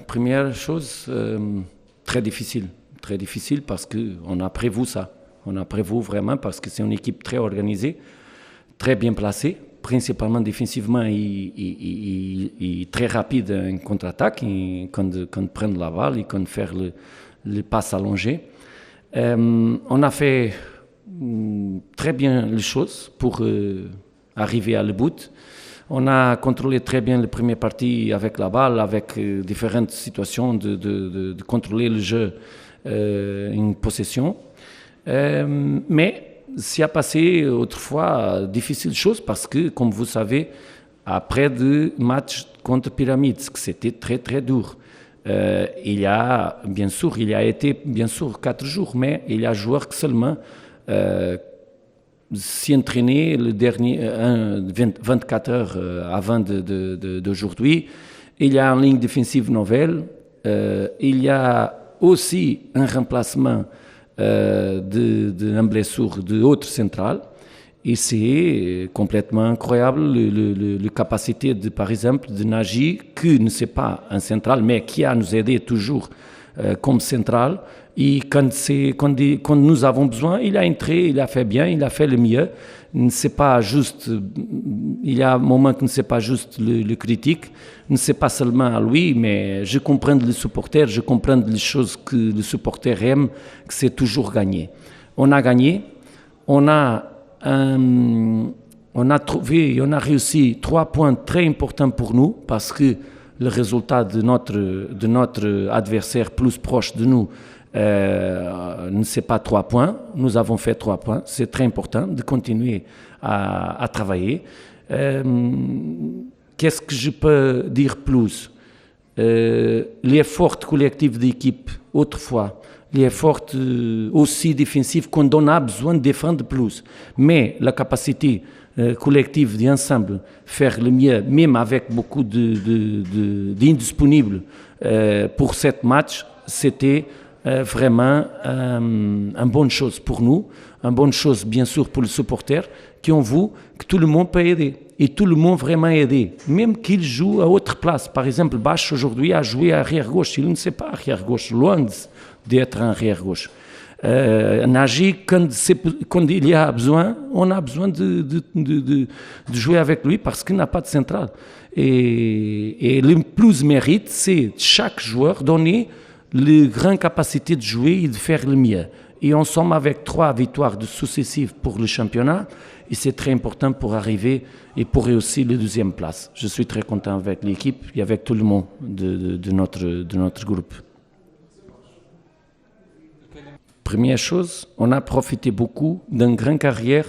Première chose, très difficile parce qu'on a prévu ça. On a prévu vraiment parce que c'est une équipe très organisée, très bien placée, principalement défensivement et très rapide en contre-attaque, quand prendre la balle et quand faire le passe allongé. On a fait très bien les choses pour arriver à le but. On a contrôlé très bien la première partie avec la balle, avec différentes situations de contrôler le jeu en possession. Mais s'y a passé autrefois difficile chose parce que, comme vous savez, après deux matchs contre Pyramids, c'était très très dur. Il a été 4 jours, mais il y a joueurs qui seulement s'y entraîner le dernier 24 heures avant d'aujourd'hui. Il y a une ligne défensive nouvelle. Il y a aussi un remplacement d'une blessure de autre centrale. Et c'est complètement incroyable la capacité, par exemple, de Nagy, qui ne sait pas un central, mais qui a nous aidé toujours comme central. Et quand nous avons besoin, il a entré, il a fait bien, il a fait le mieux. C'est pas juste, il y a un moment que ne c'est pas juste le critique, ne c'est pas seulement à lui, mais je comprends les supporters, je comprends les choses que les supporters aiment, que c'est toujours gagner. On a gagné, on a réussi 3 points très importants pour nous parce que le résultat de notre adversaire plus proche de nous ne c'est pas 3 points. Nous avons fait 3 points. C'est très important de continuer à travailler. Qu'est-ce que je peux dire plus? L'effort collectif d'équipe, autrefois, l'effort aussi défensif quand on a besoin de défendre plus. Mais la capacité collective d'ensemble, faire le mieux, même avec beaucoup d'indisponibles pour ce match, c'était vraiment une bonne chose pour nous, une bonne chose bien sûr pour les supporters qui ont vu que tout le monde peut aider. Et tout le monde vraiment aidé, même qu'il joue à autre place. Par exemple, Bach aujourd'hui a joué arrière-gauche. Il ne sait pas arrière-gauche, loin d'être arrière-gauche. Nagy, quand il y a besoin, on a besoin de jouer avec lui parce qu'il n'a pas de centrale. Et le plus mérite, c'est chaque joueur donner la grande capacité de jouer et de faire le mieux. Et on sommes avec 3 victoires successives pour le championnat. Et c'est très important pour arriver et pour réussir la 2e place. Je suis très content avec l'équipe et avec tout le monde de notre groupe. Première chose, on a profité beaucoup d'une grande carrière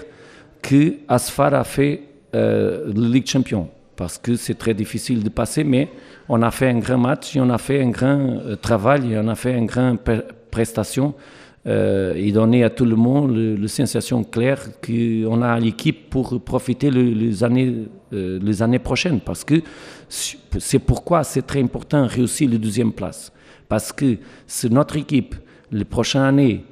que Asfar a fait la Ligue Champion. Parce que c'est très difficile de passer, mais on a fait un grand match, et on a fait un grand travail, et on a fait une grande prestation. Et donner à tout le monde la sensation claire qu'on a l'équipe pour profiter les années prochaines. Parce que c'est pourquoi c'est très important de réussir la 2e place. Parce que si notre équipe, les prochaines années,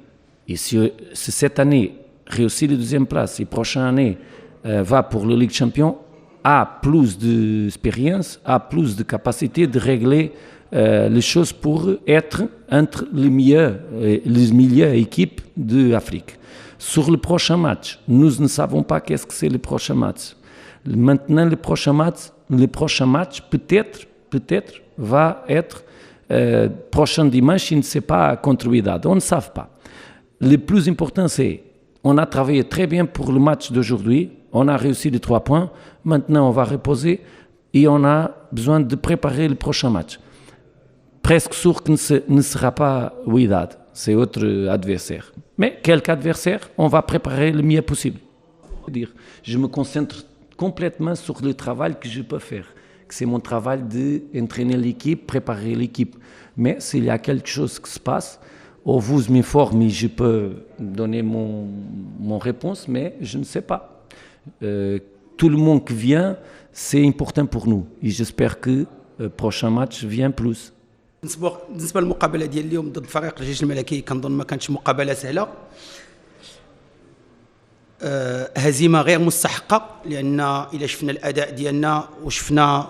et si cette année réussit la 2e place, et la prochaine année va pour la Ligue Champion, a plus d'expérience, a plus de capacité de régler les choses pour être entre les meilleures équipes d'Afrique. Sur le prochain match, nous ne savons pas qu'est-ce que c'est le prochain match. Maintenant, le prochain match peut-être va être prochain dimanche, il ne sait pas contre Wydad. On ne sait pas. Le plus important, c'est on a travaillé très bien pour le match d'aujourd'hui. On a réussi les 3 points. Maintenant, on va reposer et on a besoin de préparer le prochain match. Presque sûr que ne sera pas Wydad, c'est autre adversaire. Mais quelque adversaire, on va préparer le mieux possible. Je me concentre complètement sur le travail que je peux faire. C'est mon travail d'entraîner l'équipe, préparer l'équipe. Mais s'il y a quelque chose qui se passe, on vous m'informe et je peux donner mon réponse, mais je ne sais pas. Tout le monde qui vient, c'est important pour nous. Et j'espère que le prochain match vient plus. بالنسبه للمقابله ديال اليوم ضد فريق الجيش الملكي كنظن ما كانتش مقابله سهله. هزيمه غير مستحقه لان الى شفنا الاداء ديالنا وشفنا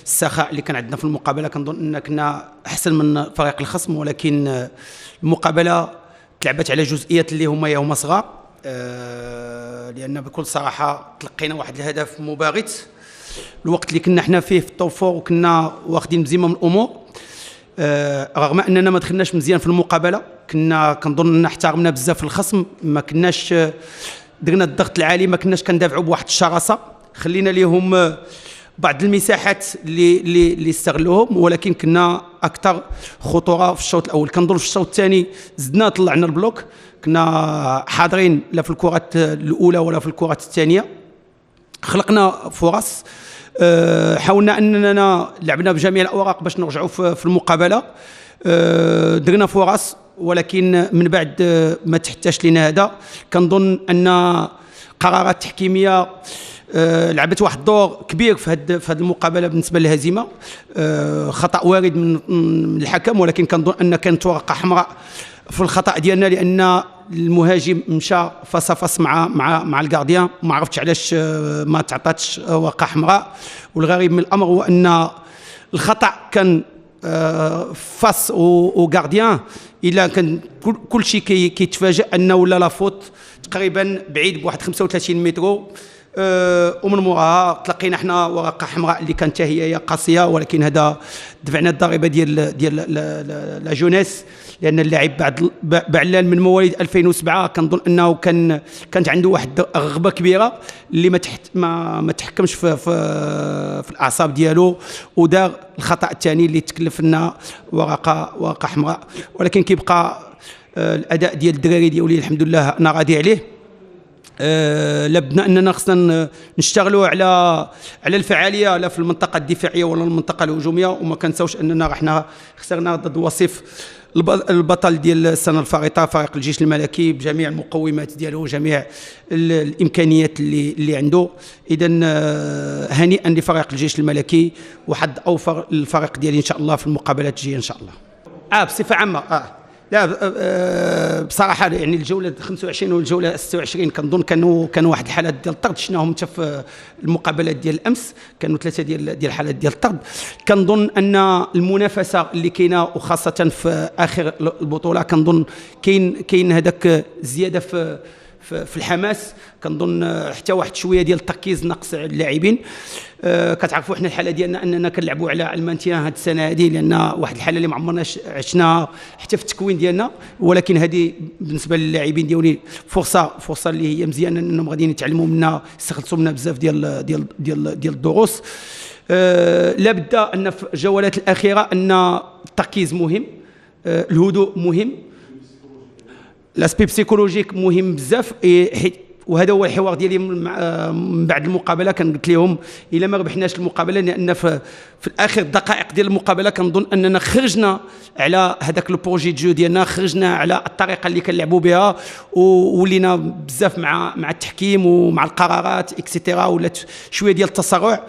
السخاء اللي كان عندنا في المقابله. كنظن ان كنا احسن من فريق الخصم، ولكن المقابله تلعبت على جزئيات اللي هما صغار. لان بكل صراحه تلقينا واحد الهدف مباغت الوقت اللي كنا حنا فيه في التوب فور، وكنا واخدين مزيمه من الامور. رغم اننا ما دخلناش مزيان في المقابله، كنظن ان احترمنا بزاف الخصم، ما كناش درنا الضغط العالي، ما كناش كندافعوا بواحد الشراسه، خلينا ليهم بعض المساحات اللي استغلوهم، ولكن كنا اكثر خطوره في الشوط الاول. كنظن في الشوط الثاني زدنا طلعنا البلوك، كنا حاضرين لا في الكره الاولى ولا في الكره الثانيه، خلقنا فرص. حاولنا اننا لعبنا بجميع الاوراق باش نرجعوا في المقابله. درنا فرص، ولكن من بعد ما تحتاج لنا هذا. كنظن ان قرارات تحكيميه لعبت واحد الدور كبير في هذه المقابله بالنسبه للهزيمه. خطا وارد من الحكم، ولكن كنظن ان كانت ورقه حمراء في الخطا ديالنا، لان المهاجم مشى فاس مع الكارديان. ما عرفتش علاش ما تعطاتش ورقه حمراء. والغريب من الامر هو ان الخطا كان فاس وغارديان، الا كان كل شيء كيتفاجئ انه ولا لا فوت تقريبا بعيد بواحد 35 متر. ومن موراها تلقينا حنا ورقه حمراء اللي كانت هي قاسيه، ولكن هذا دفعنا الضريبه ديال لا جونيس، لان اللاعب بعلال من مواليد 2007 كنظن انه كانت عنده واحد الرغبه كبيره اللي ما تحكمش في الاعصاب ديالو، ودار الخطا الثاني اللي تكلف لنا ورقه حمراء. ولكن كيبقى الاداء ديال الدراري ديالي الحمد لله انا راضي عليه. لابدنا اننا خصنا نشتغلوا على الفعاليه لا في المنطقه الدفاعيه ولا المنطقه الهجوميه. وما كنساوش اننا حنا خسرنا ضد وصيف البطل ديال السنه الفارطه، فريق الجيش الملكي، بجميع المقومات ديالو وجميع الامكانيات اللي عنده. اذا هنيئا لفريق الجيش الملكي، وحظ اوفر للفريق ديالي ان شاء الله في المقابلات الجايه ان شاء الله. بصفه عامه لا بصراحه يعني الجوله 25 والجوله 26 كنظن كانوا واحد الحالات ديال الطرد، شفناهم حتى في المقابلات ديال الامس، كانوا 3 ديال الحالات ديال الطرد. كنظن ان المنافسه اللي كاينه وخاصه في اخر البطوله، كنظن كاين هذاك زياده في الحماس. كنظن حتى واحد شويه ديال التركيز ناقص على اللاعبين. كتعرفوا حنا الحاله ديالنا اننا كنلعبوا على المانتيان هذه السنه هذه، لان واحد الحاله اللي ما عمرناش عشناها حتى في التكوين ديالنا. ولكن هذه بالنسبه للاعبين ديالي فرصه اللي هي مزيانه، انهم غاديين يتعلموا منها، يستخلصوا منها بزاف ديال الدروس. لابد ان في الجولات الاخيره ان التركيز مهم، الهدوء مهم، لاسبي بسيكولوجيك مهم بزاف. وهذا هو الحوار ديالي من بعد المقابله. قلت لهم الا ما ربحناش المقابله، لان في الاخر دقائق ديال المقابله كنظن اننا خرجنا على هذاك البروجي جو ديالنا، خرجنا على الطريقه اللي كنلعبوا بها، وولينا بزاف مع التحكيم ومع القرارات اكسيتيرا، ولات شويه ديال التسرع.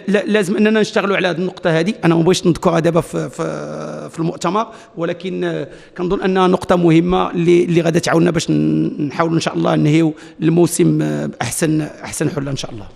لازم اننا نشتغلوا على هذه النقطه هذه. انا ما بغيتش نذكرها دابا في المؤتمر، ولكن كنظن انها نقطه مهمه اللي غادا تعاوننا باش نحاولوا ان شاء الله ننهيو الموسم باحسن حله ان شاء الله.